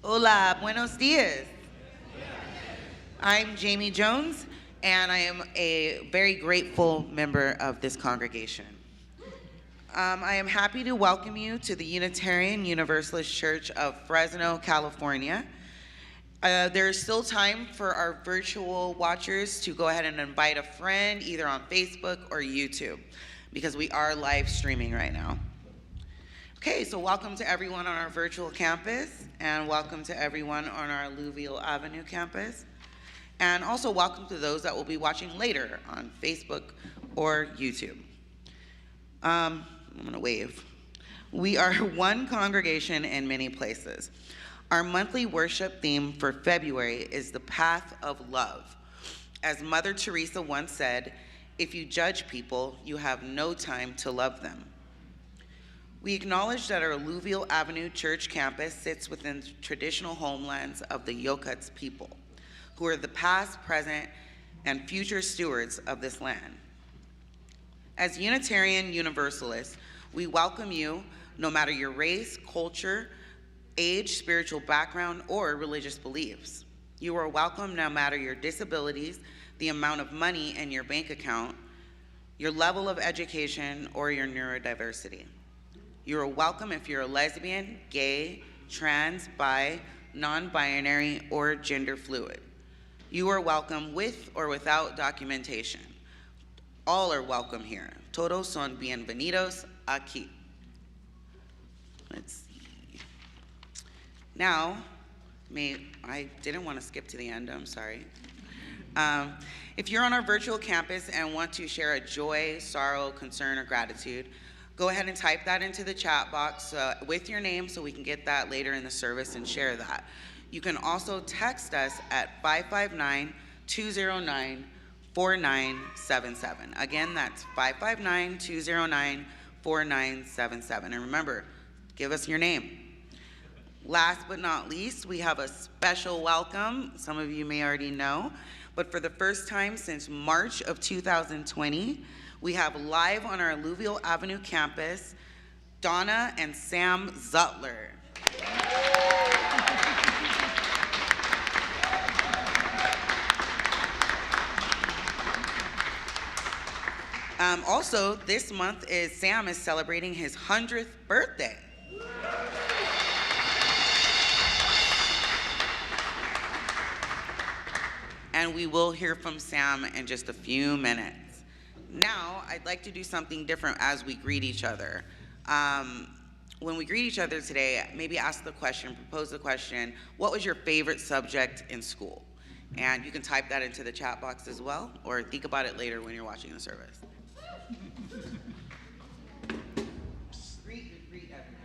Hola, buenos dias. I'm Jamie Jones, and I am a very grateful member of this congregation. I am happy to welcome you to the Unitarian Universalist Church of Fresno, California. There is still time for our virtual watchers to go ahead and invite a friend either on Facebook or YouTube, because we are live streaming right now. Okay, so welcome to everyone on our virtual campus, and welcome to everyone on our Alluvial Avenue campus. And also welcome to those that will be watching later on Facebook or YouTube. I'm gonna wave. We are one congregation in many places. Our monthly worship theme for February is the path of love. As Mother Teresa once said, if you judge people, you have no time to love them. We acknowledge that our Alluvial Avenue Church campus sits within the traditional homelands of the Yokuts people, who are the past, present, and future stewards of this land. As Unitarian Universalists, we welcome you no matter your race, culture, age, spiritual background, or religious beliefs. You are welcome no matter your disabilities, the amount of money in your bank account, your level of education, or your neurodiversity. You are welcome if you're a lesbian, gay, trans, bi, non-binary, or gender fluid. You are welcome with or without documentation. All are welcome here. Todos son bienvenidos aquí. Let's see. Now, I didn't want to skip to the end, I'm sorry. If you're on our virtual campus and want to share a joy, sorrow, concern, or gratitude, go ahead and type that into the chat box with your name so we can get that later in the service and share that. You can also text us at 559-209-4977. Again, that's 559-209-4977. And remember, give us your name. Last but not least, we have a special welcome. Some of you may already know, but for the first time since March of 2020, we have live on our Alluvial Avenue campus, Donna and Sam Zutler. Also, this month Sam is celebrating his 100th birthday. And we will hear from Sam in just a few minutes. Now, I'd like to do something different as we greet each other. When we greet each other today, maybe ask the question, propose the question, what was your favorite subject in school? And you can type that into the chat box as well, or think about it later when you're watching the service. Greet everyone.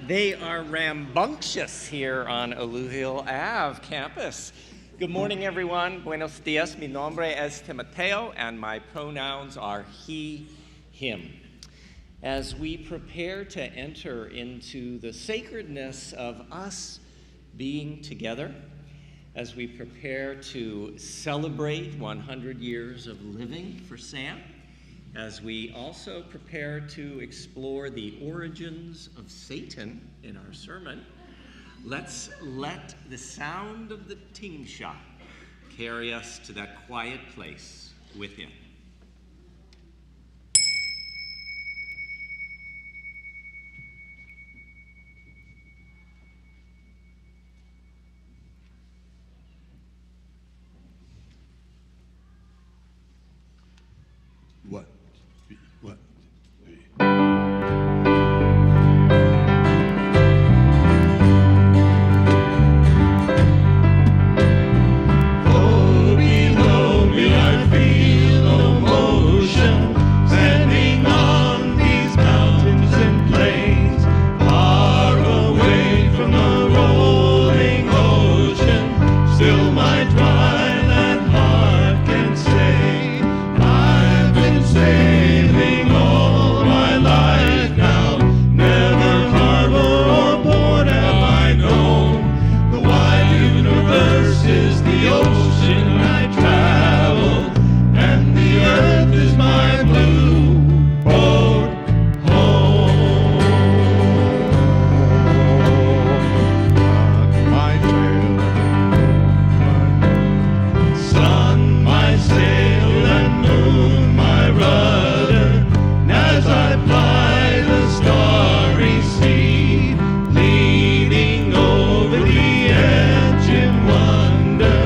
They are rambunctious here on Alluvial Ave campus. Good morning, everyone. Buenos dias. Mi nombre es Timoteo, and my pronouns are he, him. as we prepare to enter into the sacredness of us being together, as we prepare to celebrate 100 years of living for Sam, as we also prepare to explore the origins of Satan in our sermon, let's let the sound of the teen shop carry us to that quiet place within. What? What? Oh, below me I feel no motion, standing on these mountains and plains, far away from the rolling ocean. Still my dryland heart can say, I've been sailing all my life now. Never harbor or port have I known. The wide universe is the ocean I travel, and the earth is my blue boat home. My trail, sun, my sail, and moon, my rudder, and as I ply the starry sea, leaning over the edge in wonder,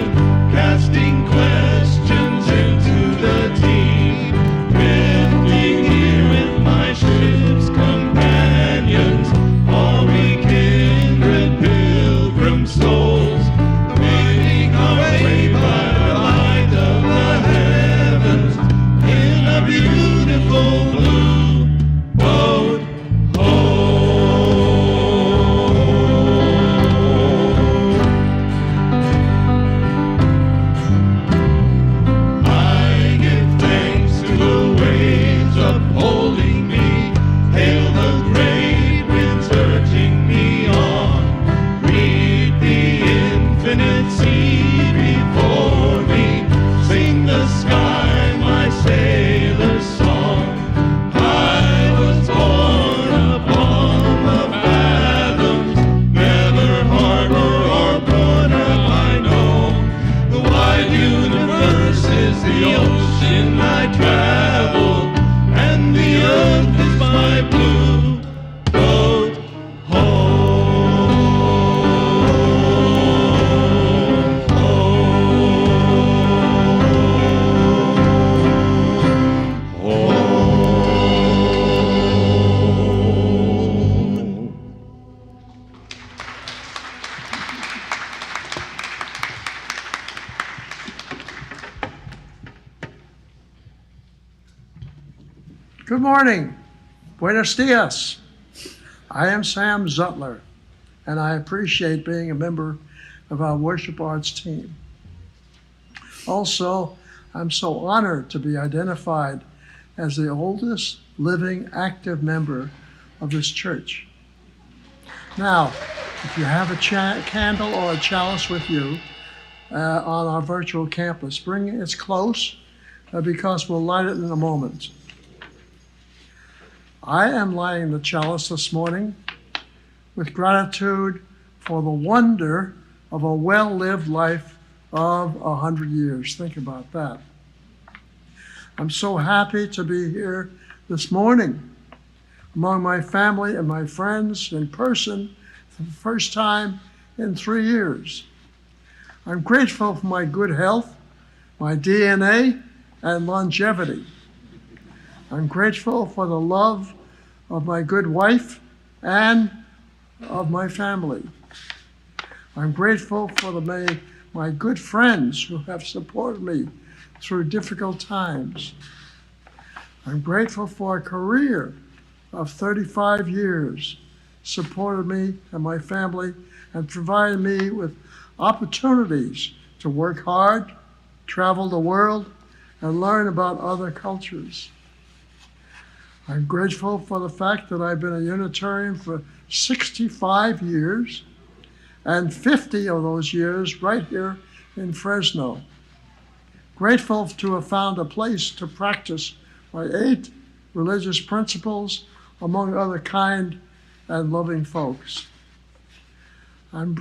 casting questions into the deep, drifting here with my ship's companions, all we kindred pilgrim souls, making our way by the light of the heavens in a beautiful blue boat home. I give thanks to the waves upholding me, hail the great winds urging me on, read the infinite sea before me, sing the sky my sailor's song. I was born upon the fathoms, never harbor or port have I known. The wide universe is the ocean I travel, and the earth is my blue boat home. Good morning. Buenos dias. I am Sam Zutler, and I appreciate being a member of our worship arts team. Also, I'm so honored to be identified as the oldest living active member of this church. Now, if you have a candle or a chalice with you on our virtual campus, bring it close because we'll light it in a moment. I am lighting the chalice this morning with gratitude for the wonder of a well-lived life of 100 years. Think about that. I'm so happy to be here this morning among my family and my friends in person for the first time in 3 years. I'm grateful for my good health, my DNA, and longevity. I'm grateful for the love of my good wife and of my family. I'm grateful for my good friends who have supported me through difficult times. I'm grateful for a career of 35 years, supported me and my family and provided me with opportunities to work hard, travel the world, and learn about other cultures. I'm grateful for the fact that I've been a Unitarian for 65 years, and 50 of those years right here in Fresno. Grateful to have found a place to practice my 8 religious principles, among other kind and loving folks. I'm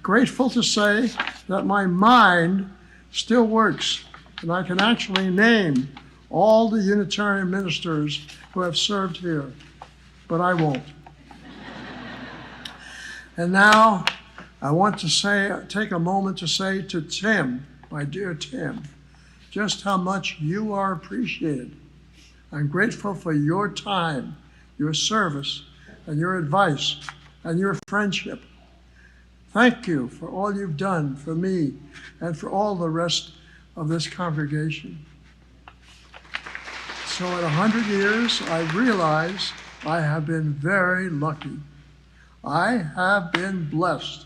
grateful to say that my mind still works, and I can actually name all the Unitarian ministers who have served here, but I won't. And now I want to take a moment to say to Tim, my dear Tim, just how much you are appreciated. I'm grateful for your time, your service, and your advice, and your friendship. Thank you for all you've done for me and for all the rest of this congregation. So in 100 years, I realize I have been very lucky. I have been blessed.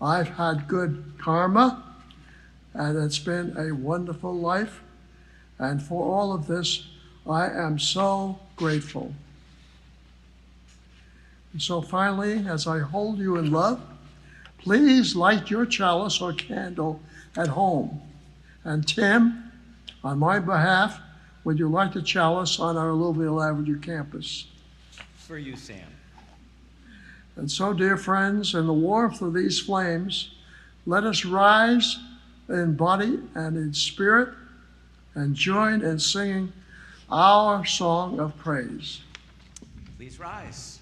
I've had good karma, and it's been a wonderful life. And for all of this, I am so grateful. And so finally, as I hold you in love, please light your chalice or candle at home. And Tim, on my behalf, would you light the chalice on our Alluvial Ave campus? For you, Sam. And so, dear friends, in the warmth of these flames, let us rise in body and in spirit and join in singing our song of praise. Please rise.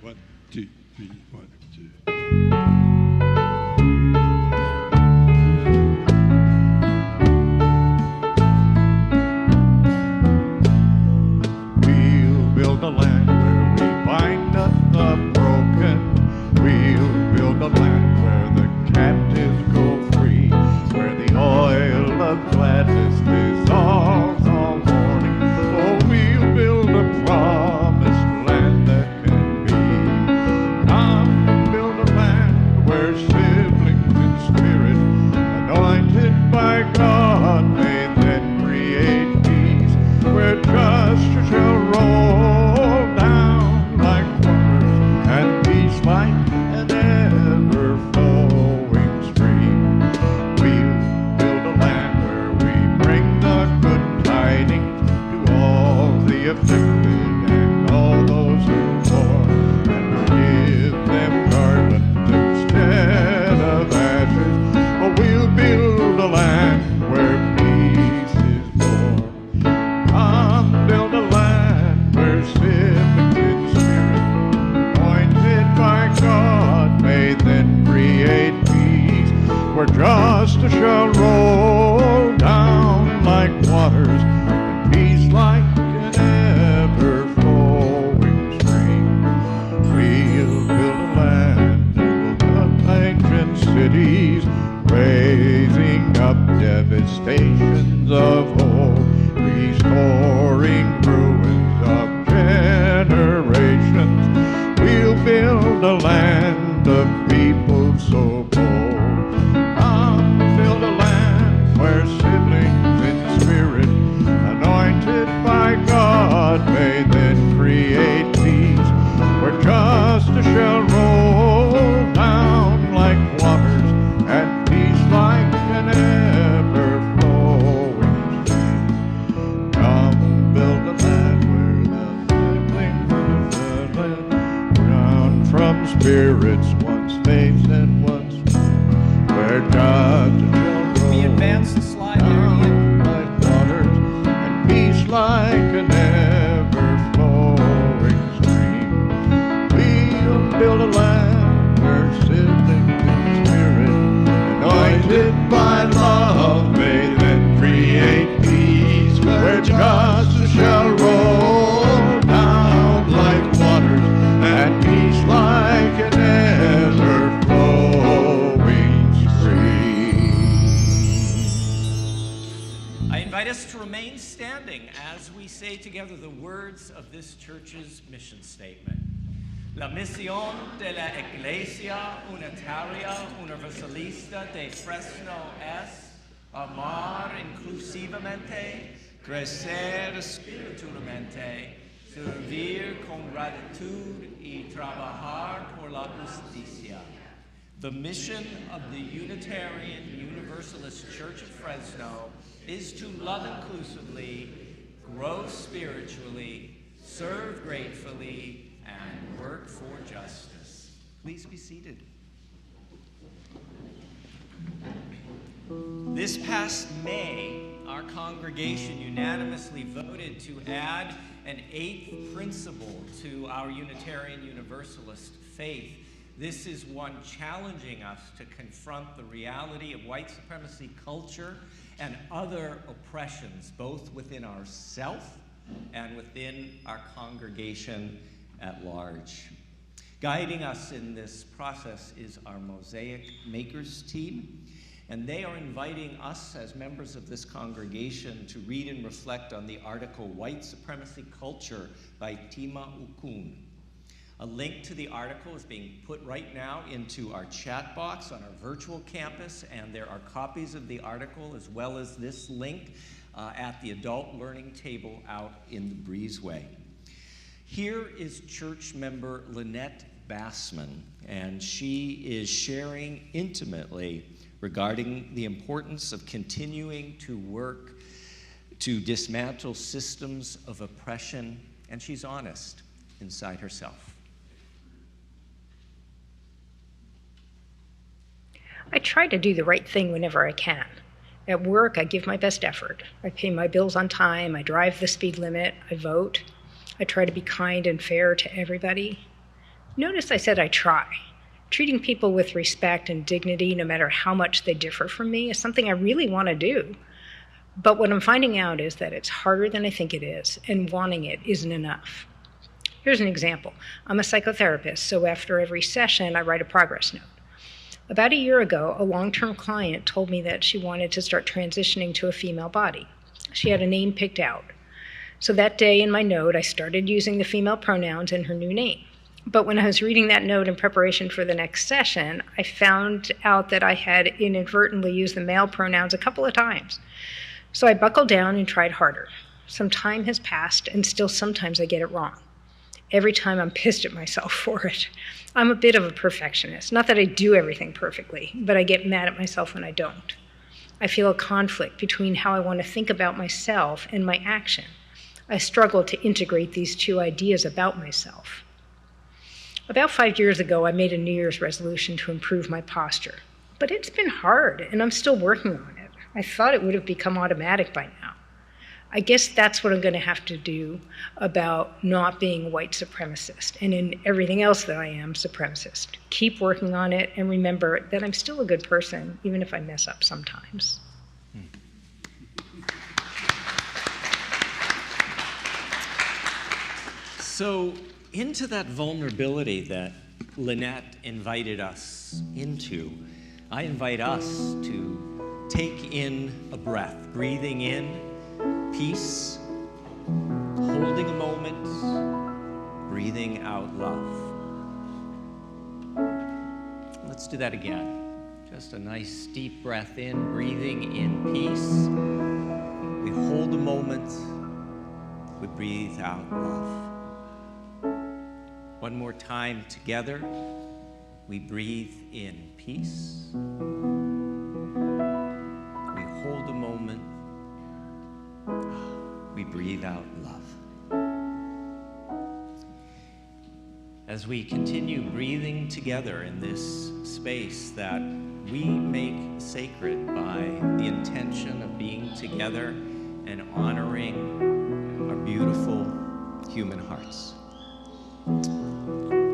1, 2, 3, 1, 2. We'll build a land where we bind up the broken. We'll build a land where the captives go free, where the oil of gladness dissolves all mourning. Oh, we'll build a promised land that can be. Come, build a land where siblings in spirit, anointed by God, may then create peace, where justice shall roll down like waters, and peace like an ever-flowing stream. We'll build a land where we bring the good tidings to all the afflicted and all those who mourn, and give them garlands instead of ashes. Oh, we'll build a land where peace is born. Come, build a land where siblings in spirit, anointed by God, may then create peace, where justice shall roll down like waters, and peace like an ever-flowing stream. We'll build a land that will cut ancient cities, raising up devastations of old, restoring ruins of generations. We'll build a land of people so bold. Come, build a land where siblings in spirit, anointed by God, may then create peace, where justice shall roll down like waters, and peace like an ever-flowing stream. Come, build a land where the siblings run from spirits once faiths and once where justice shall roll We advance the slide there, Ian. down like waters, and peace like an ever-flowing stream. We'll build a land where siblings in spirit, anointed by love, may then create peace, where justice shall roll down like waters, and peace like an ever-flowing stream. I invite us to remain standing as we say together the words of this church's mission statement. La misión de la Iglesia Unitaria Universalista de Fresno es amar inclusivamente, crecer espiritualmente, servir con gratitud y trabajar por la justicia. The mission of the Unitarian Universalist Church of Fresno is to love inclusively, grow spiritually, serve gratefully, and work for justice. Please be seated. This past May, our congregation unanimously voted to add an 8th principle to our Unitarian Universalist faith. This is one challenging us to confront the reality of white supremacy culture and other oppressions, both within ourselves and within our congregation at large. Guiding us in this process is our Mosaic Makers team, and they are inviting us as members of this congregation to read and reflect on the article White Supremacy Culture by Tima Ukun. A link to the article is being put right now into our chat box on our virtual campus, and there are copies of the article as well as this link at the adult learning table out in the breezeway. Here is church member Lynette Bassman, and she is sharing intimately regarding the importance of continuing to work to dismantle systems of oppression, and she's honest inside herself. I try to do the right thing whenever I can. At work, I give my best effort. I pay my bills on time, I drive the speed limit, I vote. I try to be kind and fair to everybody. Notice I said I try. Treating people with respect and dignity, no matter how much they differ from me, is something I really want to do. But what I'm finding out is that it's harder than I think it is, and wanting it isn't enough. Here's an example. I'm a psychotherapist, so after every session, I write a progress note. About a year ago, a long-term client told me that she wanted to start transitioning to a female body. She had a name picked out. So that day in my note, I started using the female pronouns in her new name. But when I was reading that note in preparation for the next session, I found out that I had inadvertently used the male pronouns a couple of times. So I buckled down and tried harder. Some time has passed, and still sometimes I get it wrong. Every time I'm pissed at myself for it. I'm a bit of a perfectionist. Not that I do everything perfectly, but I get mad at myself when I don't. I feel a conflict between how I want to think about myself and my action. I struggle to integrate these two ideas about myself. About 5 years ago, I made a New Year's resolution to improve my posture. But it's been hard, and I'm still working on it. I thought it would have become automatic by now. I guess that's what I'm going to have to do about not being a white supremacist, and in everything else that I am, supremacist. Keep working on it, and remember that I'm still a good person, even if I mess up sometimes. So, into that vulnerability that Lynette invited us into, I invite us to take in a breath, breathing in peace, holding a moment, breathing out love. Let's do that again. Just a nice deep breath in, breathing in peace. We hold a moment, we breathe out love. One more time together. We breathe in peace. We hold a moment. We breathe out love. As we continue breathing together in this space that we make sacred by the intention of being together and honoring our beautiful human hearts.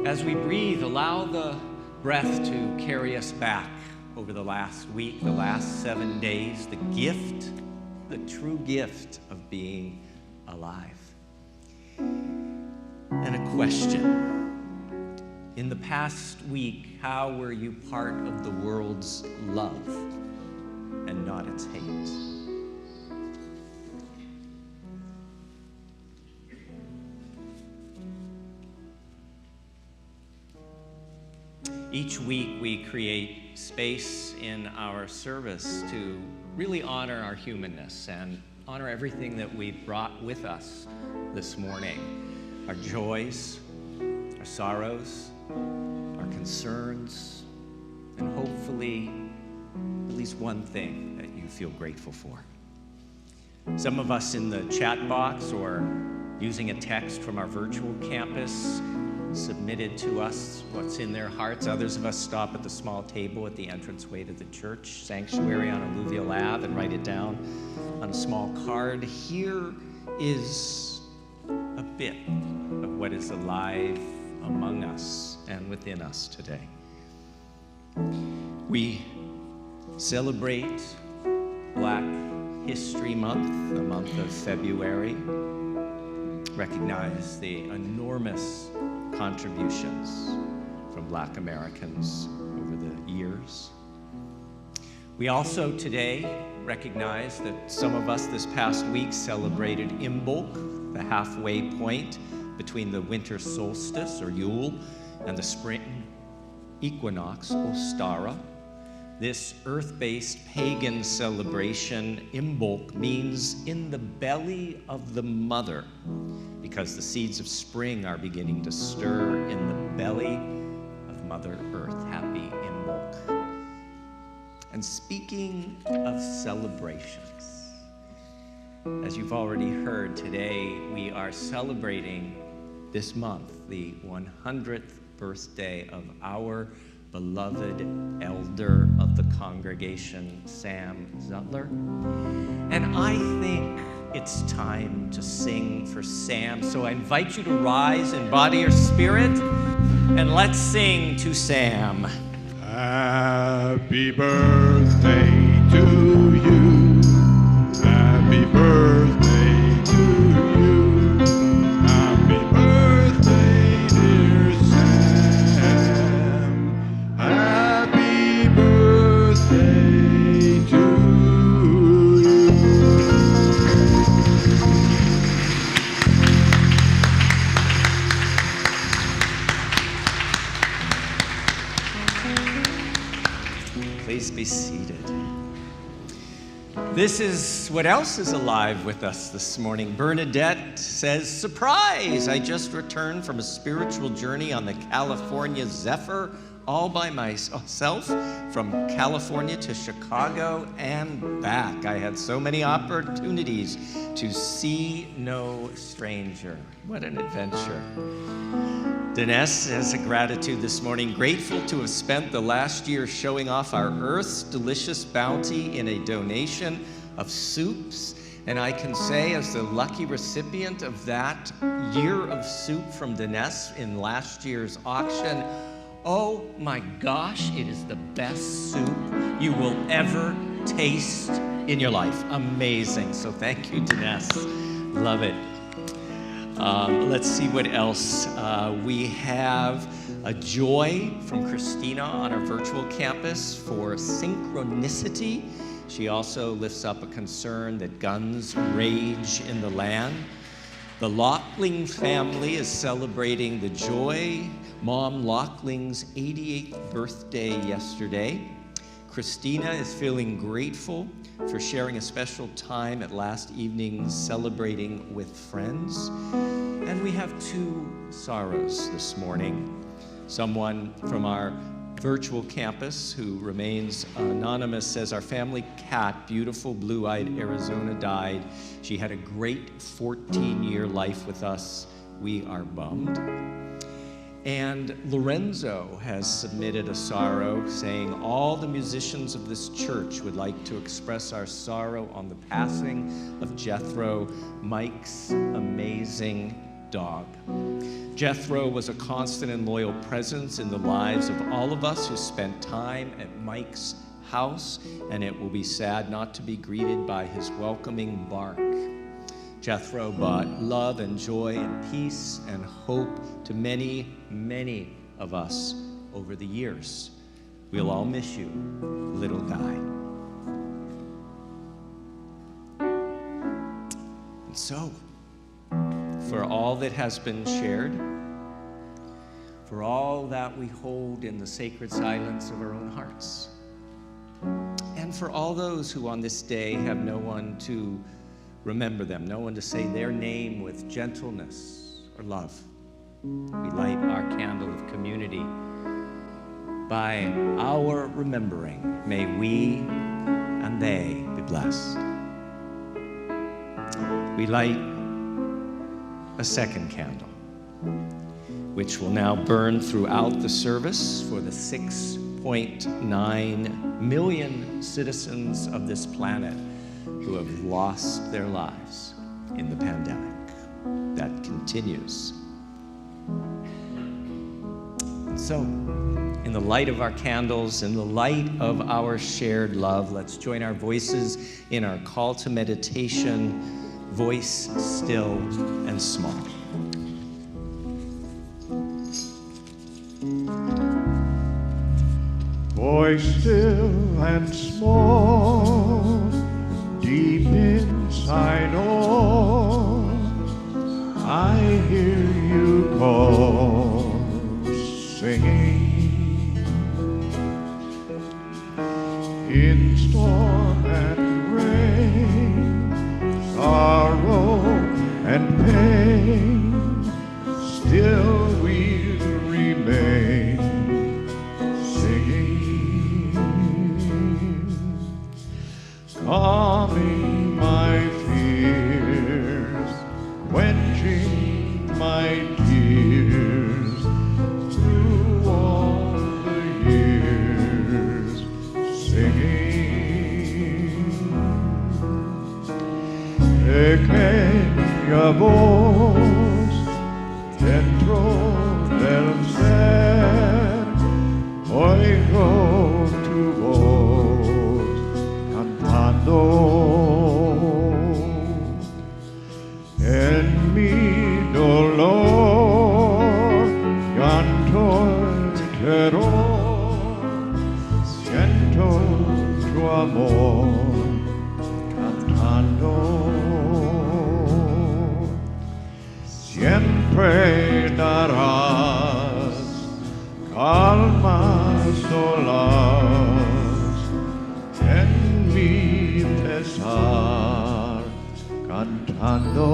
As we breathe, allow the breath to carry us back over the last week, the last 7 days, the gift, the true gift of being alive. And a question. In the past week, how were you part of the world's love and not its hate? Each week we create space in our service to really honor our humanness and honor everything that we brought with us this morning. Our joys, our sorrows, our concerns, and hopefully at least one thing that you feel grateful for. Some of us in the chat box or using a text from our virtual campus submitted to us what's in their hearts. Others of us stop at the small table at the entranceway to the church sanctuary on Alluvial Ave and write it down on a small card. Here is a bit of what is alive among us and within us today. We celebrate Black History Month, the month of February. Recognize the enormous contributions from Black Americans over the years. We also today recognize that some of us this past week celebrated Imbolc, the halfway point between the winter solstice, or Yule, and the spring equinox, Ostara. This earth-based pagan celebration, Imbolc, means in the belly of the mother, because the seeds of spring are beginning to stir in the belly of Mother Earth. Happy Imbolc. And speaking of celebrations, as you've already heard today, we are celebrating this month the 100th birthday of our beloved elder of the congregation, Sam Zutler. And I think it's time to sing for Sam. So I invite you to rise in body or spirit, and let's sing to Sam. Happy birthday to you. Happy birthday to you. Happy birthday, dear Sam. Happy birthday to you. Please be seated. This is what else is alive with us this morning. Bernadette says, surprise! I just returned from a spiritual journey on the California Zephyr, all by myself, from California to Chicago and back. I had so many opportunities to see no stranger. What an adventure. Dinesh has a gratitude this morning. Grateful to have spent the last year showing off our Earth's delicious bounty in a donation of soups. And I can say, as the lucky recipient of that year of soup from Dinesh in last year's auction, oh my gosh, it is the best soup you will ever taste in your life. Amazing. So thank you, Dinesh. Love it. Let's see what else. We have a joy from Christina on our virtual campus for synchronicity. She also lifts up a concern that guns rage in the land. The Lockling family is celebrating the joy. Mom Lockling's 88th birthday yesterday. Christina is feeling grateful for sharing a special time at last evening's celebrating with friends. And we have two sorrows this morning. Someone from our virtual campus who remains anonymous says, our family cat, beautiful blue-eyed Arizona, died. She had a great 14-year life with us. We are bummed. And Lorenzo has submitted a sorrow saying, all the musicians of this church would like to express our sorrow on the passing of Jethro, Mike's amazing dog. Jethro was a constant and loyal presence in the lives of all of us who spent time at Mike's house, and it will be sad not to be greeted by his welcoming bark. Jethro brought love and joy and peace and hope to many, many of us over the years. We'll all miss you, little guy. And so, for all that has been shared, for all that we hold in the sacred silence of our own hearts, and for all those who on this day have no one to remember them, no one to say their name with gentleness or love. We light our candle of community. By our remembering, may we and they be blessed. We light a second candle, which will now burn throughout the service for the 6.9 million citizens of this planet who have lost their lives in the pandemic that continues. So, in the light of our candles, in the light of our shared love, let's join our voices in our call to meditation, voice still and small. Voice still and small, deep inside all, I hear you call, singing. In storm and rain, sorrow and pain, still we'll remain singing, calming my fears, quenching my tears through all the years, singing. Pequeña voz dentro del ser, oigo tu voz cantando. En mi dolor, llanto el terror, siento tu amor cantando. Siempre darás calmas solas en mi pesar cantando.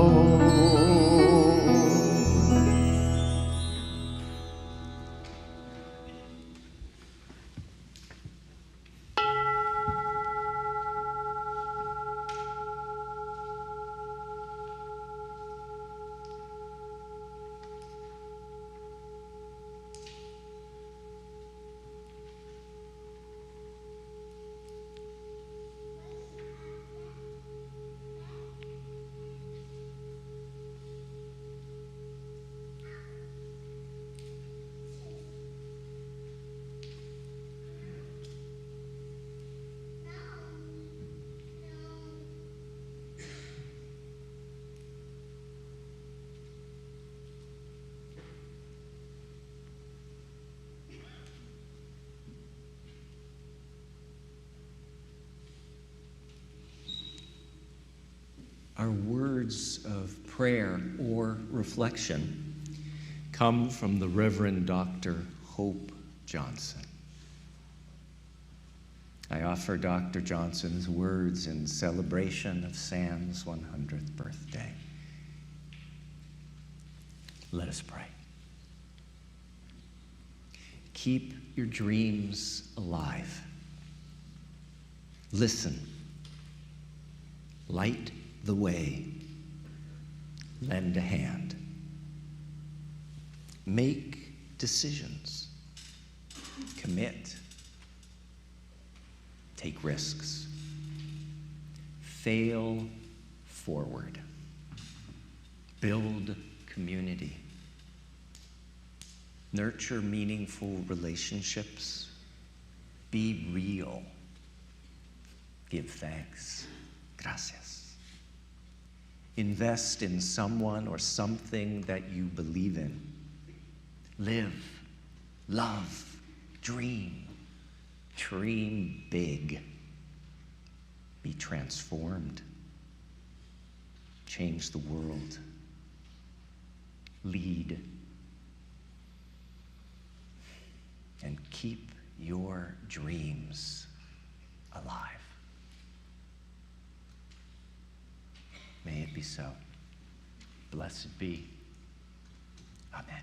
Our words of prayer or reflection come from the Reverend Dr. Hope Johnson. I offer Dr. Johnson's words in celebration of Sam's 100th birthday. Let us pray. Keep your dreams alive. Listen. Light the way. Lend a hand. Make decisions. Commit. Take risks. Fail forward. Build community. Nurture meaningful relationships. Be real. Give thanks. Gracias. Invest in someone or something that you believe in. Live, love, dream. Dream big. Be transformed. Change the world. Lead. And keep your dreams alive. May it be so. Blessed be. Amen.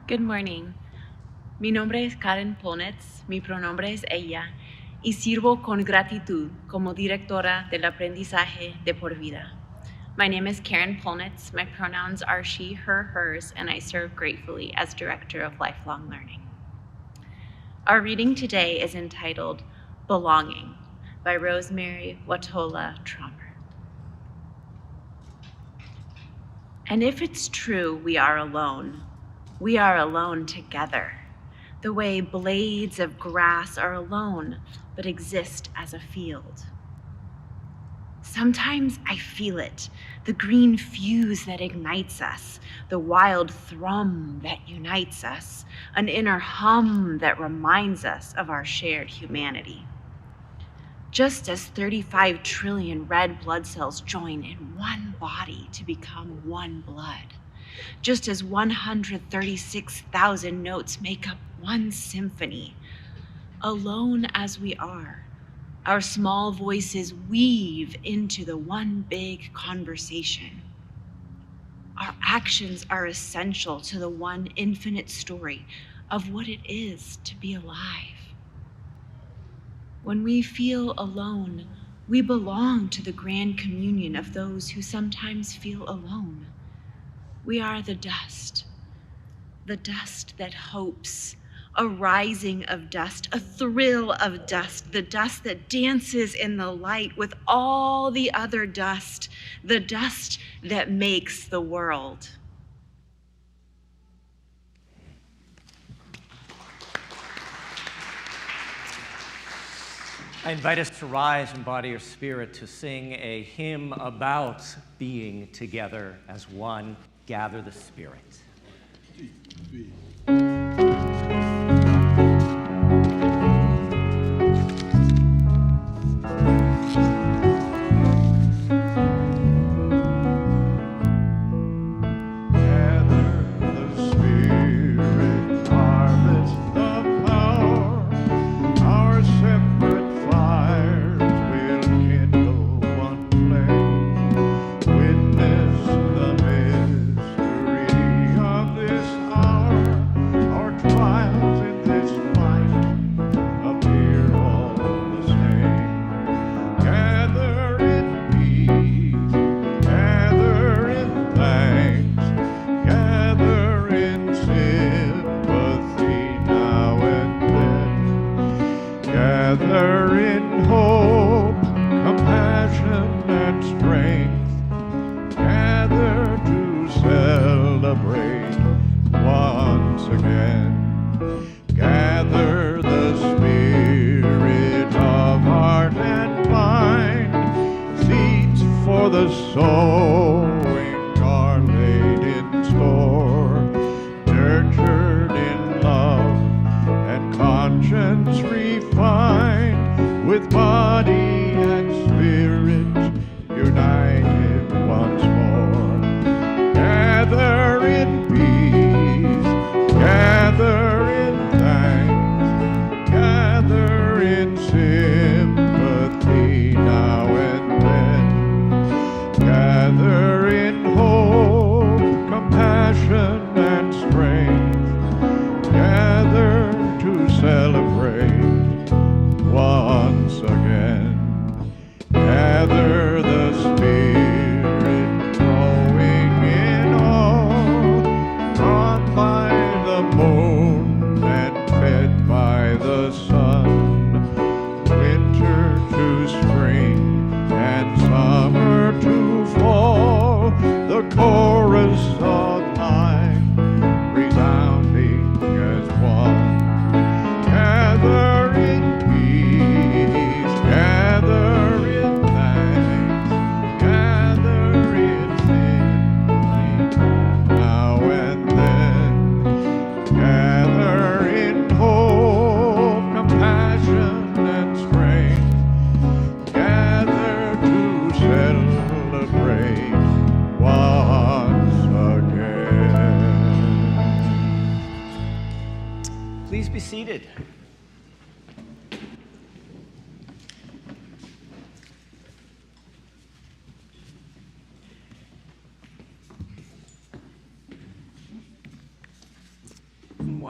Good morning. Mi nombre es Karen Polnitz, mi pronombre es ella, y sirvo con gratitud como directora del aprendizaje de por vida. My name is Karen Polnitz, my pronouns are she, her, hers, and I serve gratefully as Director of Lifelong Learning. Our reading today is entitled Belonging by Rosemary Watola Trommer. And if it's true we are alone together, the way blades of grass are alone but exist as a field. Sometimes I feel it, the green fuse that ignites us, the wild thrum that unites us, an inner hum that reminds us of our shared humanity. Just as 35 trillion red blood cells join in one body to become one blood, just as 136,000 notes make up one symphony, alone as we are, our small voices weave into the one big conversation. Our actions are essential to the one infinite story of what it is to be alive. When we feel alone, we belong to the grand communion of those who sometimes feel alone. We are the dust that hopes, a rising of dust, a thrill of dust, the dust that dances in the light with all the other dust, the dust that makes the world. I invite us to rise in body or spirit to sing a hymn about being together as one. Gather the Spirit.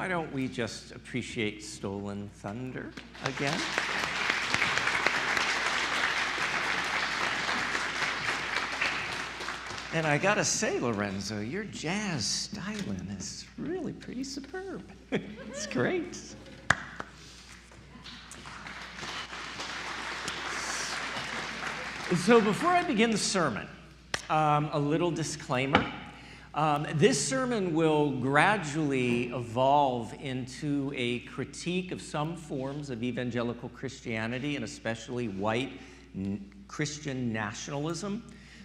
Why don't we just appreciate Stolen Thunder again? And I gotta say, Lorenzo, your jazz styling is really pretty superb. It's great. So before I begin the sermon, a little disclaimer. This sermon will gradually evolve into a critique of some forms of evangelical Christianity, and especially white Christian nationalism.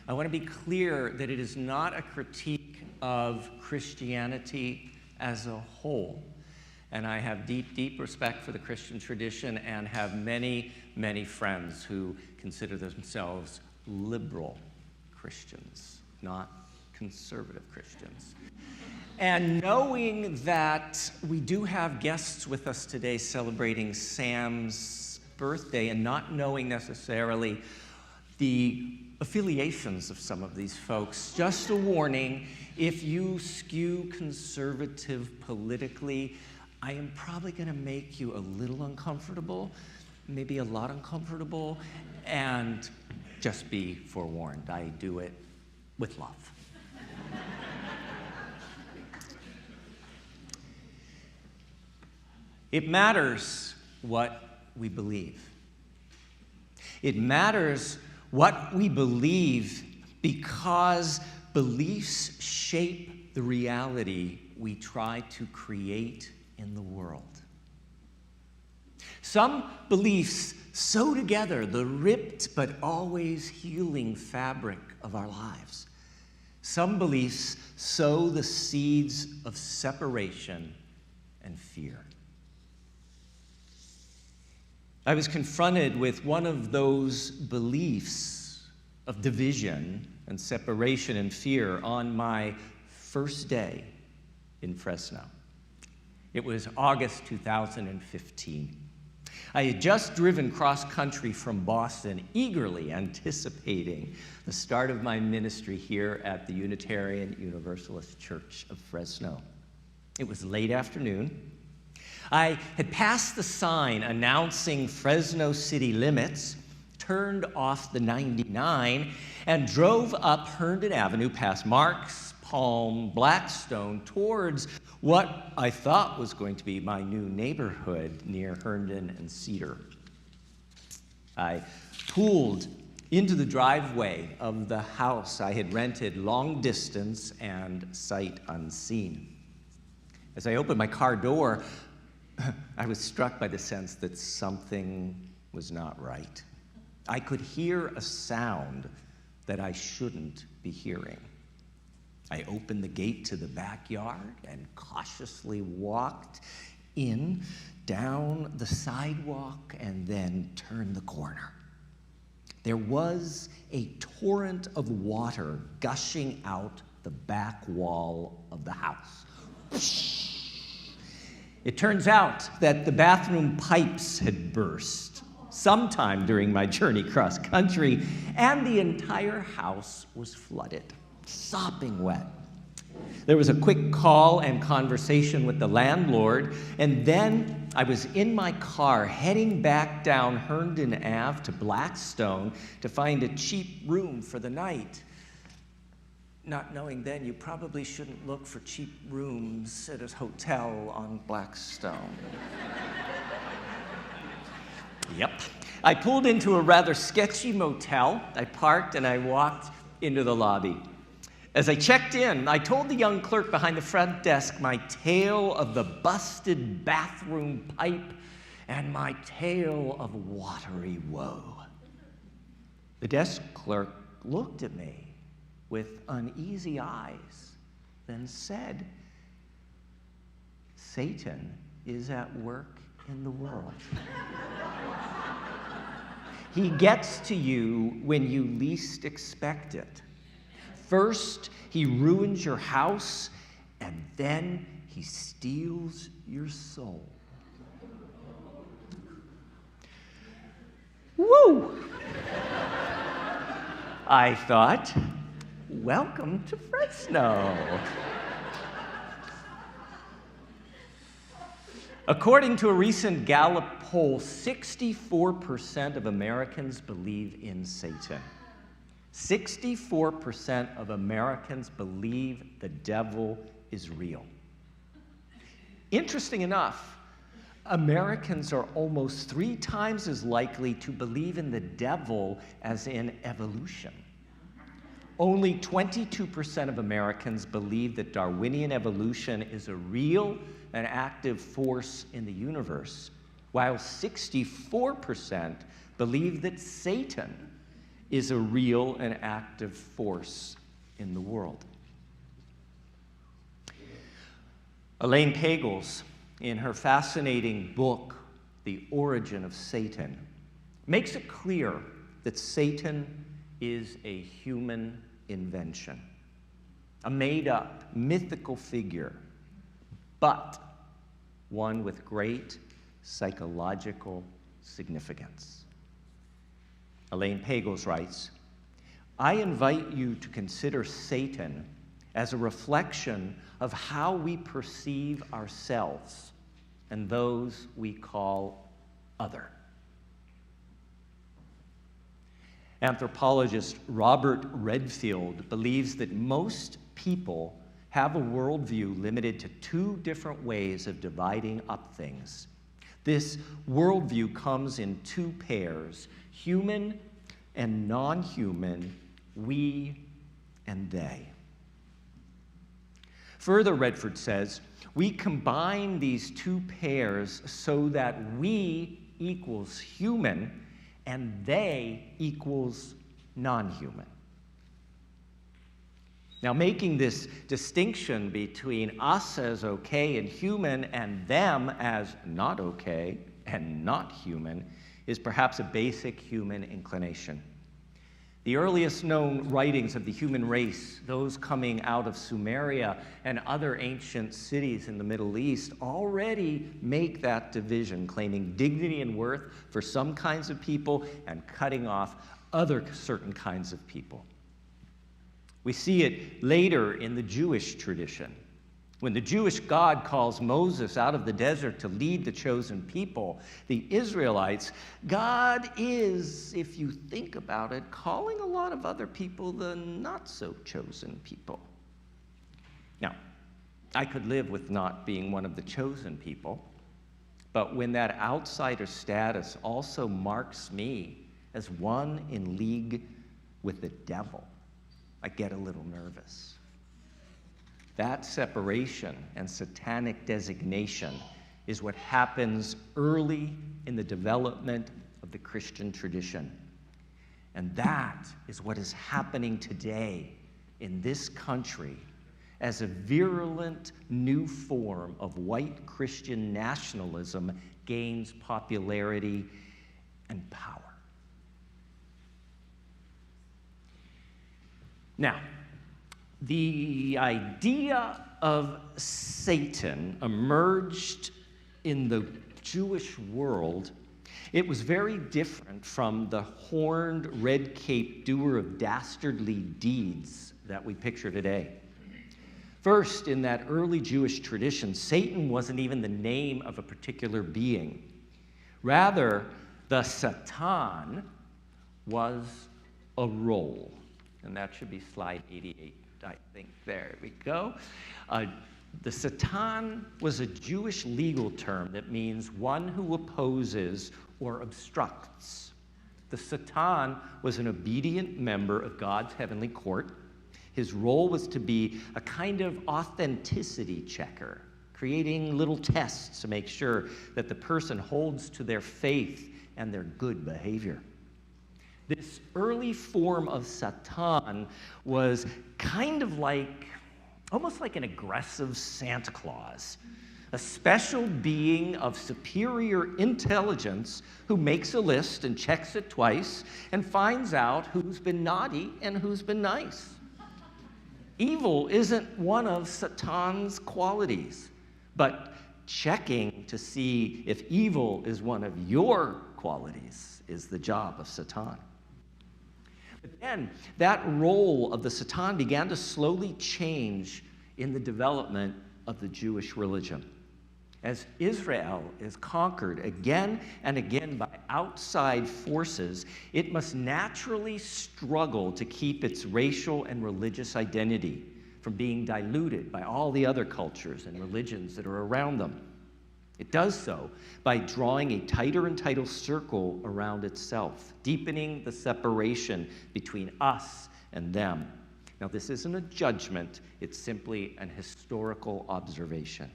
I want to be clear that it is not a critique of Christianity as a whole. And I have deep, deep respect for the Christian tradition and have many, many friends who consider themselves liberal Christians, not conservative Christians. And knowing that we do have guests with us today celebrating Sam's birthday, and not knowing necessarily the affiliations of some of these folks, just a warning, if you skew conservative politically, I am probably going to make you a little uncomfortable, maybe a lot uncomfortable, and just be forewarned, I do it with love. It matters what we believe. It matters what we believe because beliefs shape the reality we try to create in the world. Some beliefs sew together the ripped but always healing fabric of our lives. Some beliefs sow the seeds of separation and fear. I was confronted with one of those beliefs of division and separation and fear on my first day in Fresno. It was August 2015. I had just driven cross-country from Boston, eagerly anticipating the start of my ministry here at the Unitarian Universalist Church of Fresno. It was late afternoon. I had passed the sign announcing Fresno city limits, turned off the 99, and drove up Herndon Avenue past Marks, Palm, Blackstone, towards what I thought was going to be my new neighborhood near Herndon and Cedar. I pulled into the driveway of the house I had rented long distance and sight unseen. As I opened my car door, I was struck by the sense that something was not right. I could hear a sound that I shouldn't be hearing. I opened the gate to the backyard and cautiously walked in, down the sidewalk, and then turned the corner. There was a torrent of water gushing out the back wall of the house. It turns out that the bathroom pipes had burst sometime during my journey cross country, and the entire house was flooded, sopping wet. There was a quick call and conversation with the landlord, and then I was in my car heading back down Herndon Ave to Blackstone to find a cheap room for the night. Not knowing then, you probably shouldn't look for cheap rooms at a hotel on Blackstone. Yep. I pulled into a rather sketchy motel. I parked and I walked into the lobby. As I checked in, I told the young clerk behind the front desk my tale of the busted bathroom pipe and my tale of watery woe. The desk clerk looked at me with uneasy eyes, then said, "Satan is at work in the world. He gets to you when you least expect it. First, he ruins your house, and then he steals your soul." Woo! I thought, welcome to Fresno. According to a recent Gallup poll, 64% of Americans believe in Satan. 64% of Americans believe the devil is real. Interesting enough, Americans are almost 3 times as likely to believe in the devil as in evolution. Only 22% of Americans believe that Darwinian evolution is a real and active force in the universe, while 64% believe that Satan is a real and active force in the world. Elaine Pagels, in her fascinating book, The Origin of Satan, makes it clear that Satan is a human invention, a made-up, mythical figure, but one with great psychological significance. Elaine Pagels writes, "I invite you to consider Satan as a reflection of how we perceive ourselves and those we call other." Anthropologist Robert Redfield believes that most people have a worldview limited to 2 different ways of dividing up things: This worldview comes in two pairs, human and non-human, we and they. Further, Redford says, we combine these two pairs so that we equals human and they equals non-human. Now, making this distinction between us as okay and human and them as not okay and not human is perhaps a basic human inclination. The earliest known writings of the human race, those coming out of Sumeria and other ancient cities in the Middle East, already make that division, claiming dignity and worth for some kinds of people and cutting off other certain kinds of people. We see it later in the Jewish tradition. When the Jewish God calls Moses out of the desert to lead the chosen people, the Israelites, God is, if you think about it, calling a lot of other people the not-so-chosen people. Now, I could live with not being one of the chosen people, but when that outsider status also marks me as one in league with the devil, I get a little nervous. That separation and satanic designation is what happens early in the development of the Christian tradition. And that is what is happening today in this country as a virulent new form of white Christian nationalism gains popularity and power. Now, the idea of Satan emerged in the Jewish world. It was very different from the horned, red-caped doer of dastardly deeds that we picture today. First, in that early Jewish tradition, Satan wasn't even the name of a particular being. Rather, the Satan was a role. And that should be slide 88, I think. There we go. The Satan was a Jewish legal term that means one who opposes or obstructs. The Satan was an obedient member of God's heavenly court. His role was to be a kind of authenticity checker, creating little tests to make sure that the person holds to their faith and their good behavior. This early form of Satan was kind of like, almost like an aggressive Santa Claus, a special being of superior intelligence who makes a list and checks it twice and finds out who's been naughty and who's been nice. Evil isn't one of Satan's qualities, but checking to see if evil is one of your qualities is the job of Satan. But then that role of the Satan began to slowly change in the development of the Jewish religion. As Israel is conquered again and again by outside forces, it must naturally struggle to keep its racial and religious identity from being diluted by all the other cultures and religions that are around them. It does so by drawing a tighter and tighter circle around itself, deepening the separation between us and them. Now, this isn't a judgment, it's simply an historical observation.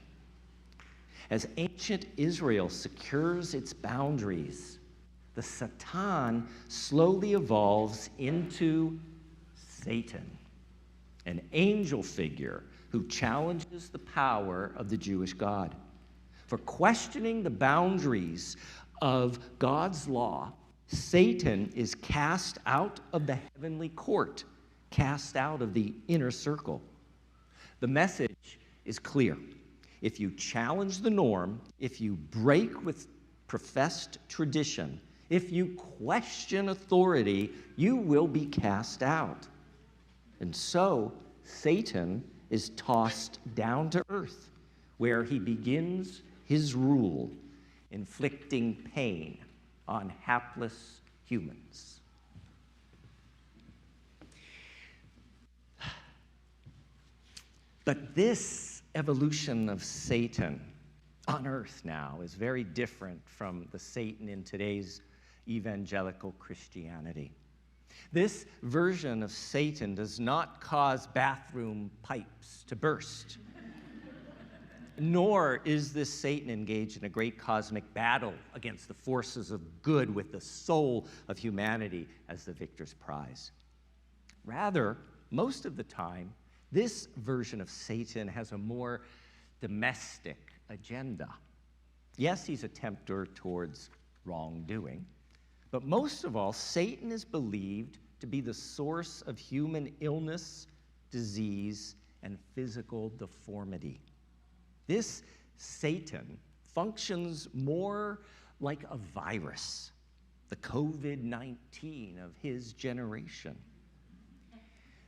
As ancient Israel secures its boundaries, the Satan slowly evolves into Satan, an angel figure who challenges the power of the Jewish God. For questioning the boundaries of God's law, Satan is cast out of the heavenly court, cast out of the inner circle. The message is clear. If you challenge the norm, if you break with professed tradition, if you question authority, you will be cast out. And so, Satan is tossed down to earth, where he begins his rule, inflicting pain on hapless humans. But this evolution of Satan on earth now is very different from the Satan in today's evangelical Christianity. This version of Satan does not cause bathroom pipes to burst. Nor is this Satan engaged in a great cosmic battle against the forces of good with the soul of humanity as the victor's prize. Rather, most of the time, this version of Satan has a more domestic agenda. Yes, he's a tempter towards wrongdoing, but most of all, Satan is believed to be the source of human illness, disease, and physical deformity. This Satan functions more like a virus, the COVID-19 of his generation.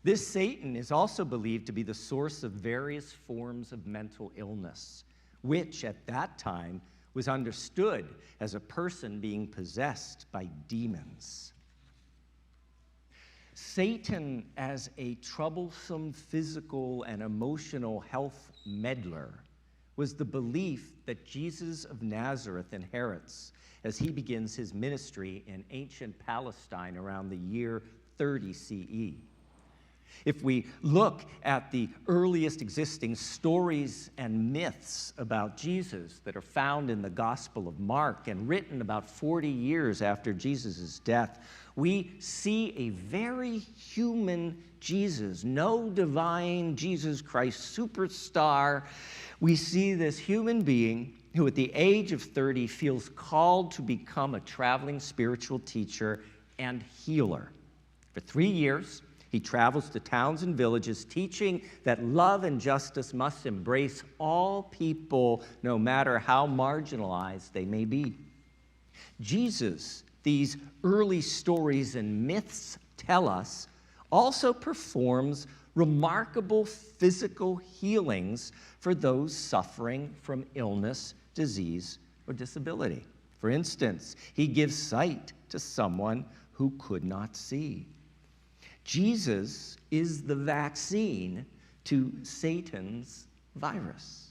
This Satan is also believed to be the source of various forms of mental illness, which at that time was understood as a person being possessed by demons. Satan as a troublesome physical and emotional health meddler was the belief that Jesus of Nazareth inherits as he begins his ministry in ancient Palestine around the year 30 CE. If we look at the earliest existing stories and myths about Jesus that are found in the Gospel of Mark and written about 40 years after Jesus' death, we see a very human Jesus, no divine Jesus Christ superstar. We see this human being who at the age of 30 feels called to become a traveling spiritual teacher and healer. For 3 years, he travels to towns and villages teaching that love and justice must embrace all people, no matter how marginalized they may be. Jesus, these early stories and myths tell us, also performs remarkable physical healings for those suffering from illness, disease, or disability. For instance, he gives sight to someone who could not see. Jesus is the vaccine to Satan's virus.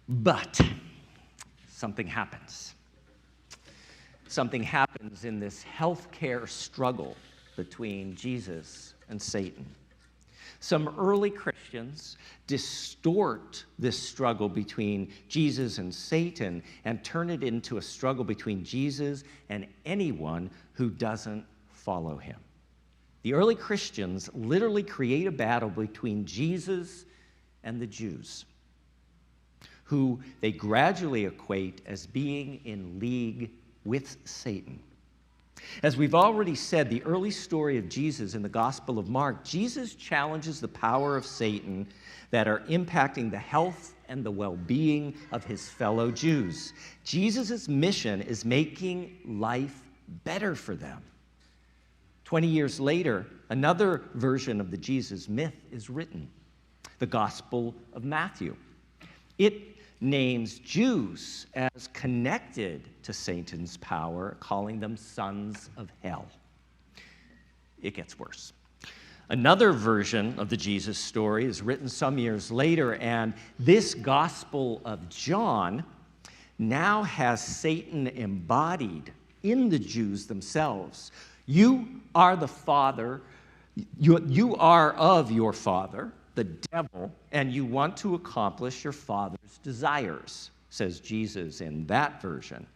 But something happens. Something happens in this healthcare struggle between Jesus and Satan. Some early Christians distort this struggle between Jesus and Satan and turn it into a struggle between Jesus and anyone who doesn't follow him. The early Christians literally create a battle between Jesus and the Jews, who they gradually equate as being in league with Satan. As we've already said, the early story of Jesus in the Gospel of Mark, Jesus challenges the power of Satan that are impacting the health and the well-being of his fellow Jews. Jesus' mission is making life better for them. 20 years later, another version of the Jesus myth is written, the Gospel of Matthew. It names Jews as connected to Satan's power, calling them sons of hell. It gets worse. Another version of the Jesus story is written some years later, and this Gospel of John now has Satan embodied in the Jews themselves. You are the father, you are of your father, the devil, and you want to accomplish your father's desires, says Jesus in that version.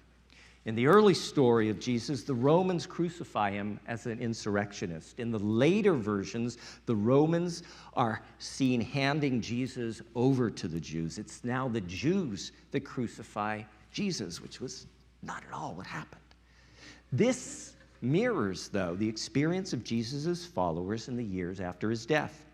In the early story of Jesus, the Romans crucify him as an insurrectionist. In the later versions, the Romans are seen handing Jesus over to the Jews. It's now the Jews that crucify Jesus, which was not at all what happened. This mirrors, though, the experience of Jesus' followers in the years after his death.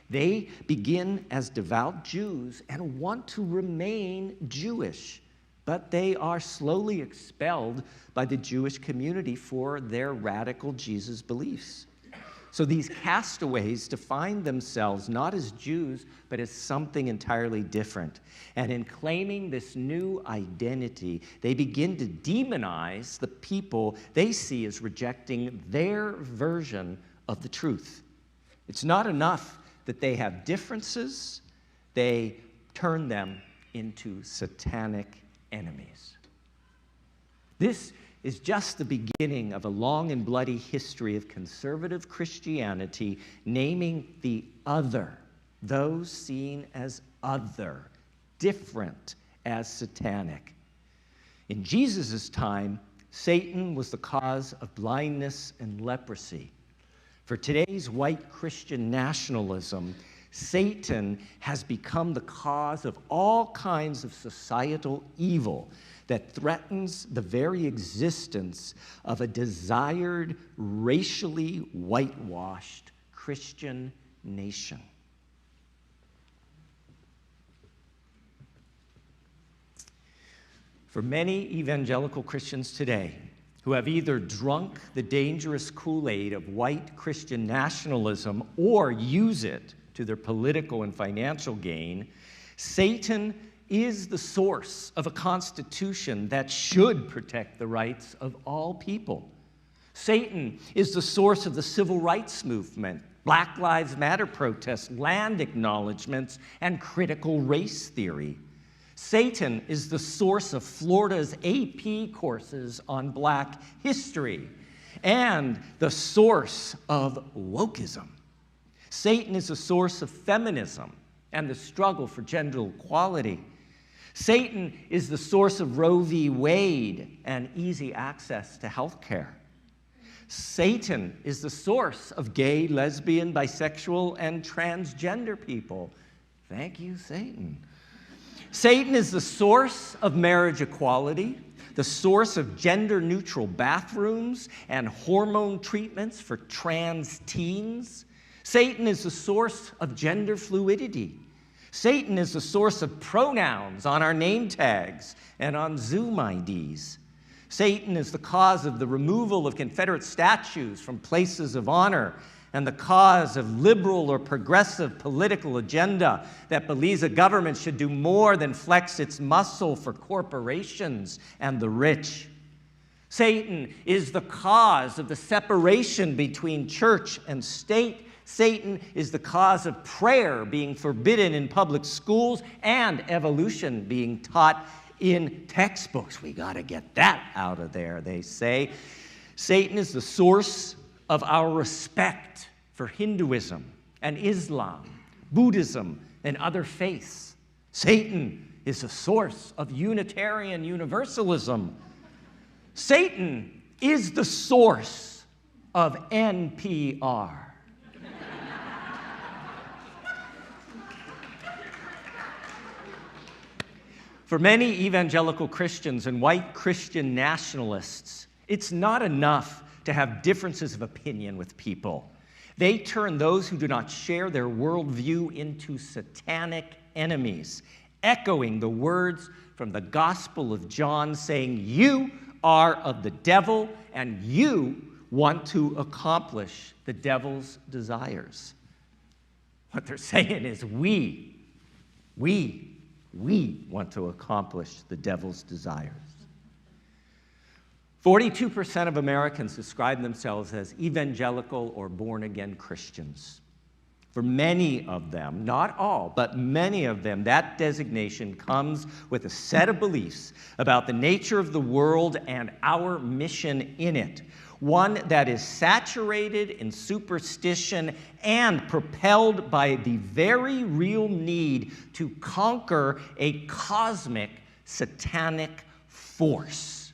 They begin as devout Jews and want to remain Jewish, but they are slowly expelled by the Jewish community for their radical Jesus beliefs. So these castaways define themselves not as Jews, but as something entirely different. And in claiming this new identity, they begin to demonize the people they see as rejecting their version of the truth. It's not enough that they have differences, they turn them into satanic enemies. This is just the beginning of a long and bloody history of conservative Christianity naming the other, those seen as other, different, as satanic. In Jesus' time, Satan was the cause of blindness and leprosy. For today's white Christian nationalism, Satan has become the cause of all kinds of societal evil that threatens the very existence of a desired, racially whitewashed Christian nation. For many evangelical Christians today who have either drunk the dangerous Kool-Aid of white Christian nationalism or use it to their political and financial gain, Satan is the source of a constitution that should protect the rights of all people. Satan is the source of the civil rights movement, Black Lives Matter protests, land acknowledgments, and critical race theory. Satan is the source of Florida's AP courses on Black history and the source of wokeism. Satan is the source of feminism and the struggle for gender equality. Satan is the source of Roe v. Wade and easy access to health care. Satan is the source of gay, lesbian, bisexual, and transgender people. Thank you, Satan. Satan is the source of marriage equality, the source of gender-neutral bathrooms and hormone treatments for trans teens. Satan is the source of gender fluidity. Satan is the source of pronouns on our name tags and on Zoom IDs. Satan is the cause of the removal of Confederate statues from places of honor and the cause of liberal or progressive political agenda that believes a government should do more than flex its muscle for corporations and the rich. Satan is the cause of the separation between church and state. Satan is the cause of prayer being forbidden in public schools and evolution being taught in textbooks. We got to get that out of there, they say. Satan is the source of our respect for Hinduism and Islam, Buddhism, and other faiths. Satan is the source of Unitarian Universalism. Satan is the source of NPR. For many evangelical Christians and white Christian nationalists, it's not enough to have differences of opinion with people. They turn those who do not share their worldview into satanic enemies, echoing the words from the Gospel of John saying, "You are of the devil, and you want to accomplish the devil's desires." What they're saying is we want to accomplish the devil's desires. 42% of Americans describe themselves as evangelical or born-again Christians. For many of them, not all, but many of them, that designation comes with a set of beliefs about the nature of the world and our mission in it. One that is saturated in superstition and propelled by the very real need to conquer a cosmic satanic force.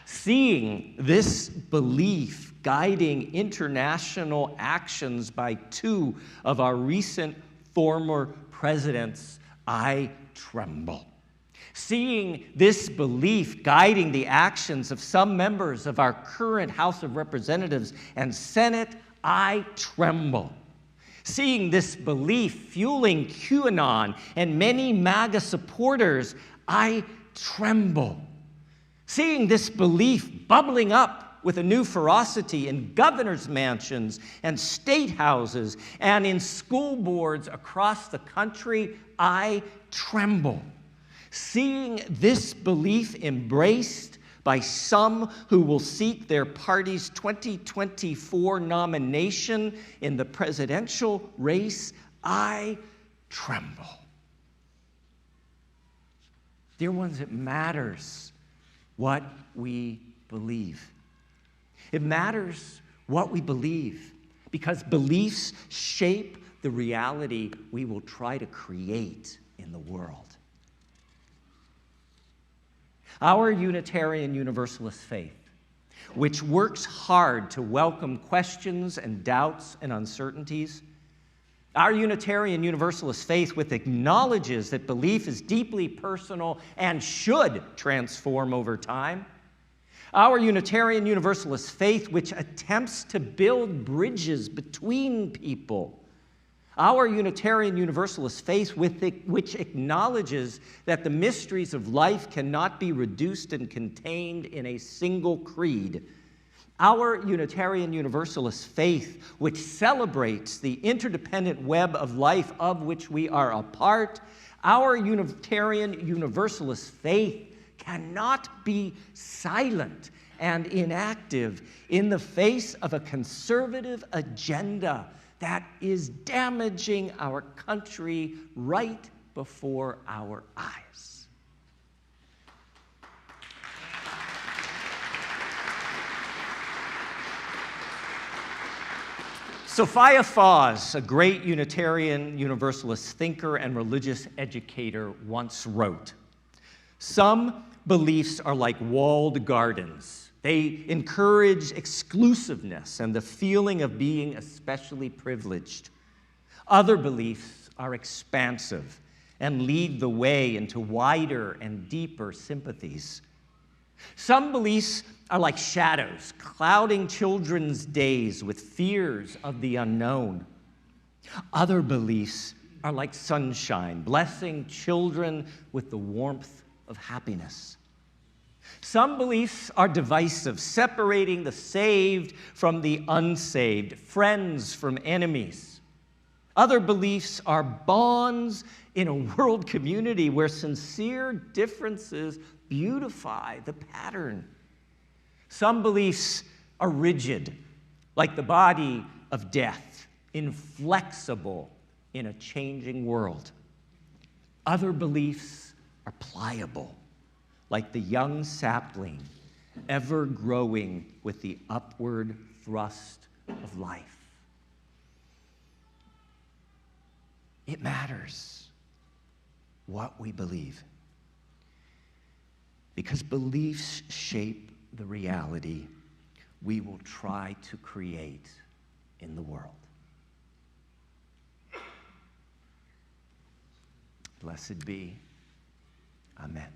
Seeing this belief guiding international actions by two of our recent former presidents, I tremble. Seeing this belief guiding the actions of some members of our current House of Representatives and Senate, I tremble. Seeing this belief fueling QAnon and many MAGA supporters, I tremble. Seeing this belief bubbling up with a new ferocity in governors' mansions and state houses and in school boards across the country, I tremble. Seeing this belief embraced by some who will seek their party's 2024 nomination in the presidential race, I tremble. Dear ones, it matters what we believe. It matters what we believe because beliefs shape the reality we will try to create in the world. Our Unitarian Universalist faith, which works hard to welcome questions and doubts and uncertainties, our Unitarian Universalist faith, which acknowledges that belief is deeply personal and should transform over time, our Unitarian Universalist faith, which attempts to build bridges between people, our Unitarian Universalist faith, which acknowledges that the mysteries of life cannot be reduced and contained in a single creed, our Unitarian Universalist faith, which celebrates the interdependent web of life of which we are a part, our Unitarian Universalist faith cannot be silent and inactive in the face of a conservative agenda that is damaging our country right before our eyes. Sophia Foz, a great Unitarian Universalist thinker and religious educator, once wrote, "Some beliefs are like walled gardens. They encourage exclusiveness and the feeling of being especially privileged. Other beliefs are expansive and lead the way into wider and deeper sympathies. Some beliefs are like shadows, clouding children's days with fears of the unknown. Other beliefs are like sunshine, blessing children with the warmth of happiness. Some beliefs are divisive, separating the saved from the unsaved, friends from enemies. Other beliefs are bonds in a world community where sincere differences beautify the pattern. Some beliefs are rigid, like the body of death, inflexible in a changing world. Other beliefs are pliable, like the young sapling, ever growing with the upward thrust of life." It matters what we believe, because beliefs shape the reality we will try to create in the world. Blessed be. Amen.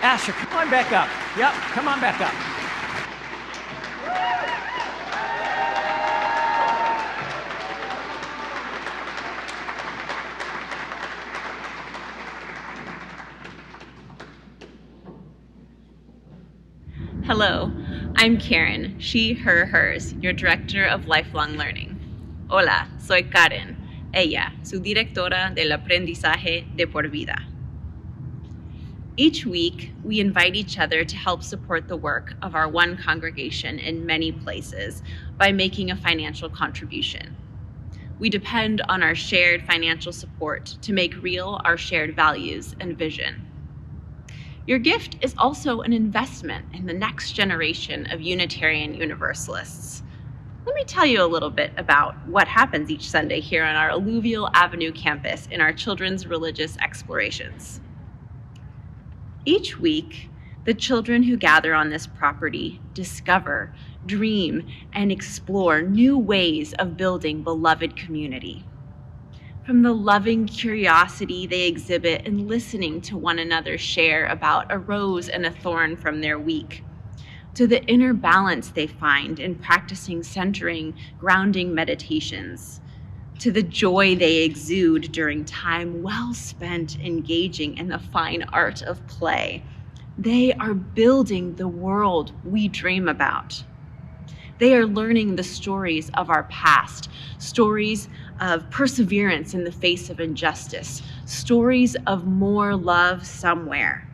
Asher, come on back up. Yep, come on back up. Hello, I'm Karen, she, her, hers, your Director of Lifelong Learning. Hola, soy Karen, ella, su directora del aprendizaje de por vida. Each week, we invite each other to help support the work of our one congregation in many places by making a financial contribution. We depend on our shared financial support to make real our shared values and vision. Your gift is also an investment in the next generation of Unitarian Universalists. Let me tell you a little bit about what happens each Sunday here on our Alluvial Avenue campus in our children's religious explorations. Each week, the children who gather on this property discover, dream, and explore new ways of building beloved community. From the loving curiosity they exhibit in listening to one another share about a rose and a thorn from their week, to the inner balance they find in practicing centering, grounding meditations, to the joy they exude during time well spent engaging in the fine art of play. They are building the world we dream about. They are learning the stories of our past, stories of perseverance in the face of injustice, stories of more love somewhere.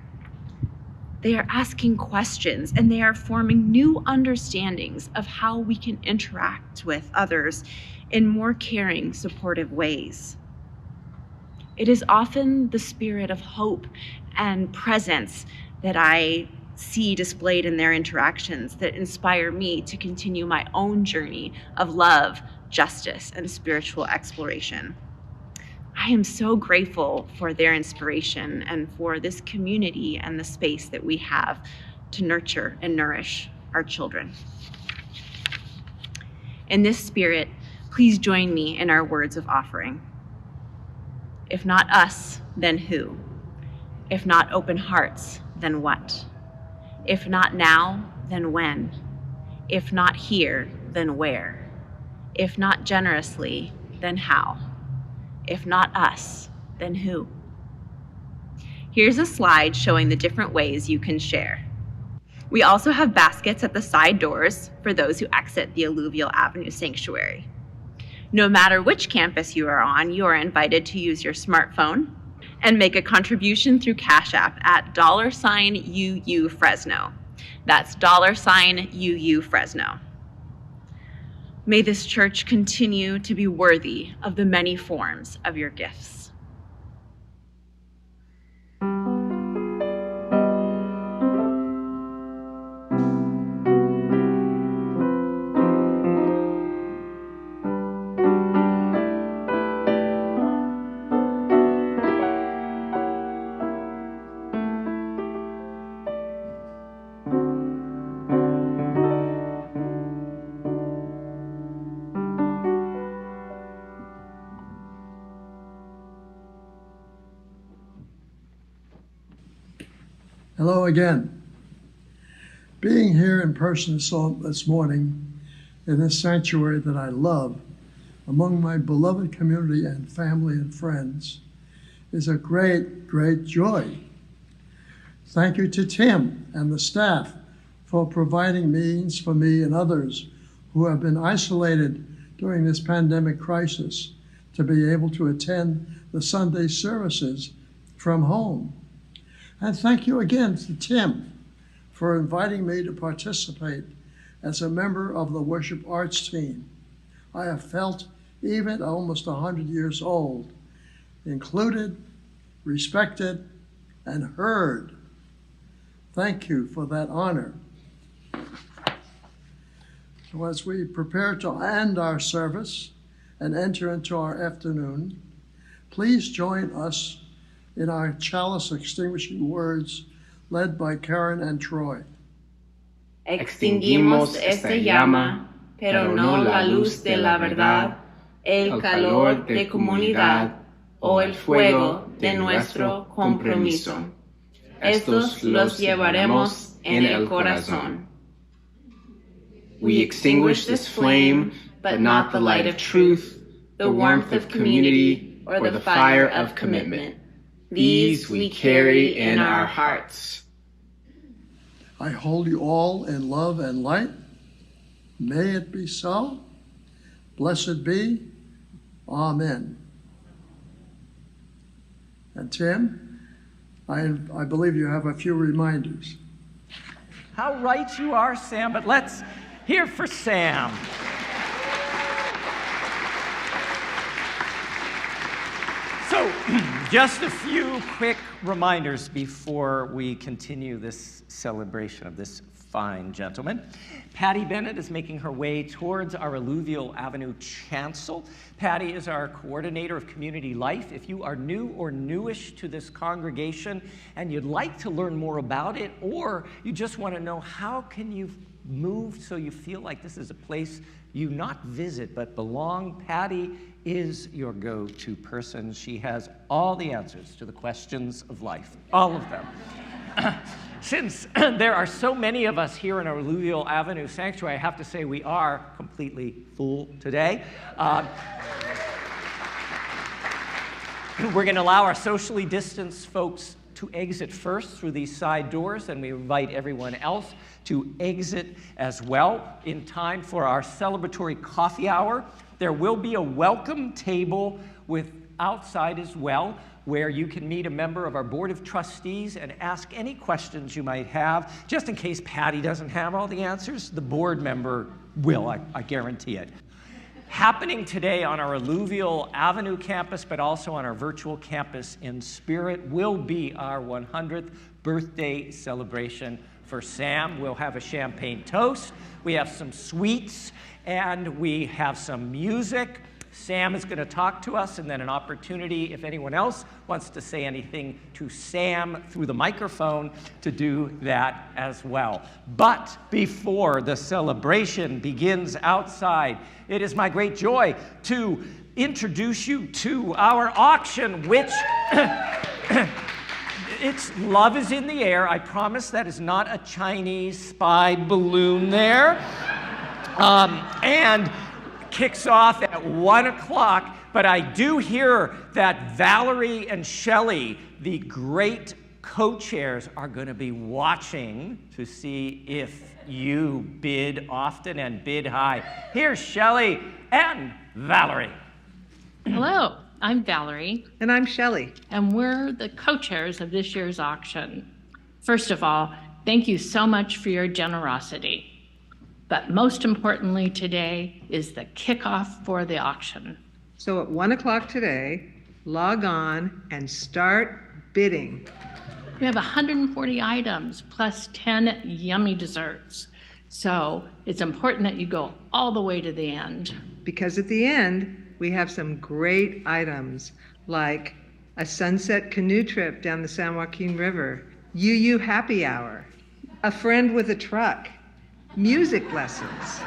They are asking questions and they are forming new understandings of how we can interact with others in more caring, supportive ways. It is often the spirit of hope and presence that I see displayed in their interactions that inspire me to continue my own journey of love, justice, and spiritual exploration. I am so grateful for their inspiration and for this community and the space that we have to nurture and nourish our children. In this spirit, please join me in our words of offering. If not us, then who? If not open hearts, then what? If not now, then when? If not here, then where? If not generously, then how? If not us, then who? Here's a slide showing the different ways you can share. We also have baskets at the side doors for those who exit the Alluvial Avenue Sanctuary. No matter which campus you are on, you are invited to use your smartphone and make a contribution through Cash App at $UU Fresno. That's $UU Fresno. May this church continue to be worthy of the many forms of your gifts. Hello again. Being here in person this morning in this sanctuary that I love, among my beloved community and family and friends, is a great, great joy. Thank you to Tim and the staff for providing means for me and others who have been isolated during this pandemic crisis to be able to attend the Sunday services from home. And thank you again to Tim for inviting me to participate as a member of the worship arts team. I have felt, even at almost 100 years old, included, respected, and heard. Thank you for that honor. So as we prepare to end our service and enter into our afternoon, please join us in our chalice extinguishing words led by Karen and Troy. Extinguimos esta llama, pero no la luz de la verdad, el calor de comunidad o el fuego de nuestro compromiso. estos los llevaremos en el corazón. We extinguish this flame, but not the light of truth, the warmth of community, or the fire of commitment. These we carry in our hearts. I hold you all in love and light. May it be so. Blessed be. Amen. And Tim, I believe you have a few reminders. How right you are, Sam, but let's hear for Sam. So, just a few quick reminders before we continue this celebration of this fine gentleman. Patty Bennett is making her way towards our Alluvial Avenue chancel. Patty is our coordinator of community life. If you are new or newish to this congregation and you'd like to learn more about it, or you just want to know how can you move so you feel like this is a place you not visit but belong, Patty is your go-to person. She has all the answers to the questions of life, all of them. Since there are so many of us here in our Alluvial Avenue Sanctuary, I have to say we are completely full today. We're going to allow our socially distanced folks to exit first through these side doors, and we invite everyone else to exit as well in time for our celebratory coffee hour. There will be a welcome table with outside as well, where you can meet a member of our Board of Trustees and ask any questions you might have. Just in case Patty doesn't have all the answers, the board member will, I guarantee it. Happening today on our Alluvial Avenue campus, but also on our virtual campus in spirit, will be our 100th birthday celebration for Sam. We'll have a champagne toast, we have some sweets, and we have some music. Sam is going to talk to us, and then an opportunity, if anyone else wants to say anything to Sam through the microphone, to do that as well. But before the celebration begins outside, it is my great joy to introduce you to our auction, which it's love is in the air. I promise that is not a Chinese spy balloon there. And kicks off at 1 o'clock, but I do hear that Valerie and Shelley, the great co-chairs, are going to be watching to see if you bid often and bid high. Here's Shelley and Valerie. Hello, I'm Valerie. And I'm Shelley. And we're the co-chairs of this year's auction. First of all, thank you so much for your generosity. But most importantly today is the kickoff for the auction. So at 1 o'clock today, log on and start bidding. We have 140 items plus 10 yummy desserts. So it's important that you go all the way to the end. Because at the end, we have some great items like a sunset canoe trip down the San Joaquin River, UU happy hour, a friend with a truck, music lessons.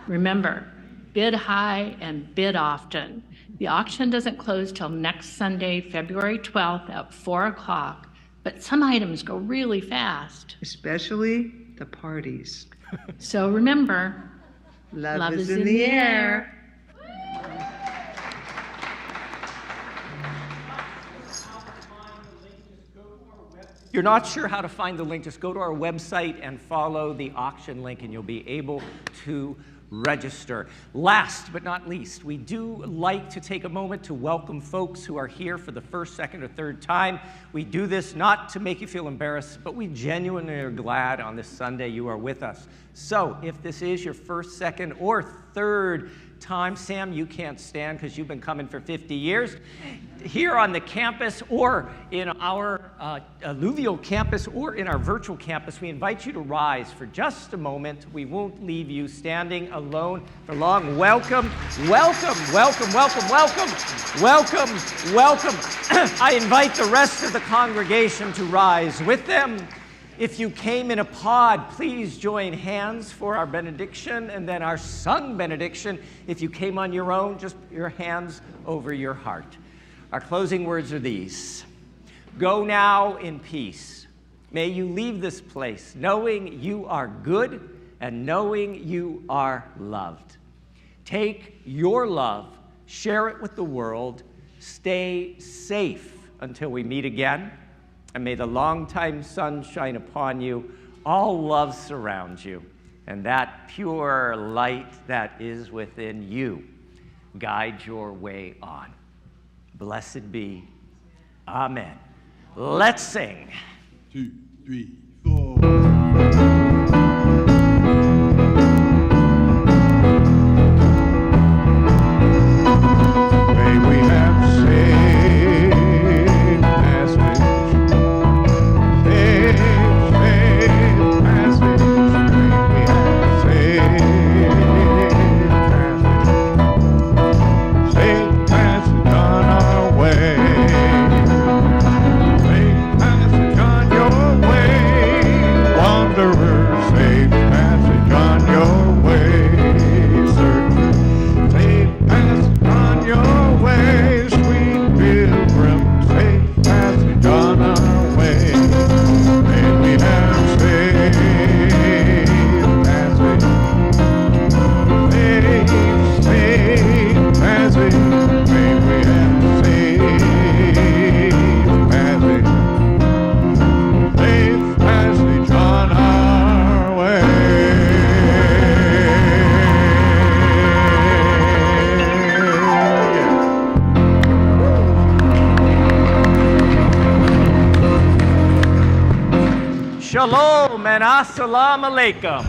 Remember, bid high and bid often. The auction doesn't close till next Sunday, February 12th at 4 o'clock, but some items go really fast. Especially the parties. So remember, love is in the air. You're not sure how to find the link, just go to our website and follow the auction link and you'll be able to register. Last but not least, we do like to take a moment to welcome folks who are here for the first, second, or third time. We do this not to make you feel embarrassed, but we genuinely are glad on this Sunday you are with us. So if this is your first, second, or third time, Sam, you can't stand because you've been coming for 50 years. Here on the campus or in our alluvial campus or in our virtual campus, we invite you to rise for just a moment. We won't leave you standing alone for long. Welcome, welcome, welcome, welcome, welcome, welcome, welcome. I invite the rest of the congregation to rise with them. If you came in a pod, please join hands for our benediction and then our sung benediction. If you came on your own, just put your hands over your heart. Our closing words are these. Go now in peace. May you leave this place knowing you are good and knowing you are loved. Take your love, share it with the world, stay safe until we meet again, and may the longtime sun shine upon you, all love surround you, and that pure light that is within you guide your way on. Blessed be. Amen. Let's sing. 2, 3, 4. May we have safe passage, safe passage. May we have safe passage on our way. Safe passage on your way, wanderer. Safe passage on your way, searcher. Safe passage on your way, sweet pilgrim. Safe passage on our way. May we have safe passage. Safe passage. May we have safe passage. Safe passage on our way. Shalom and assalamu alaikum.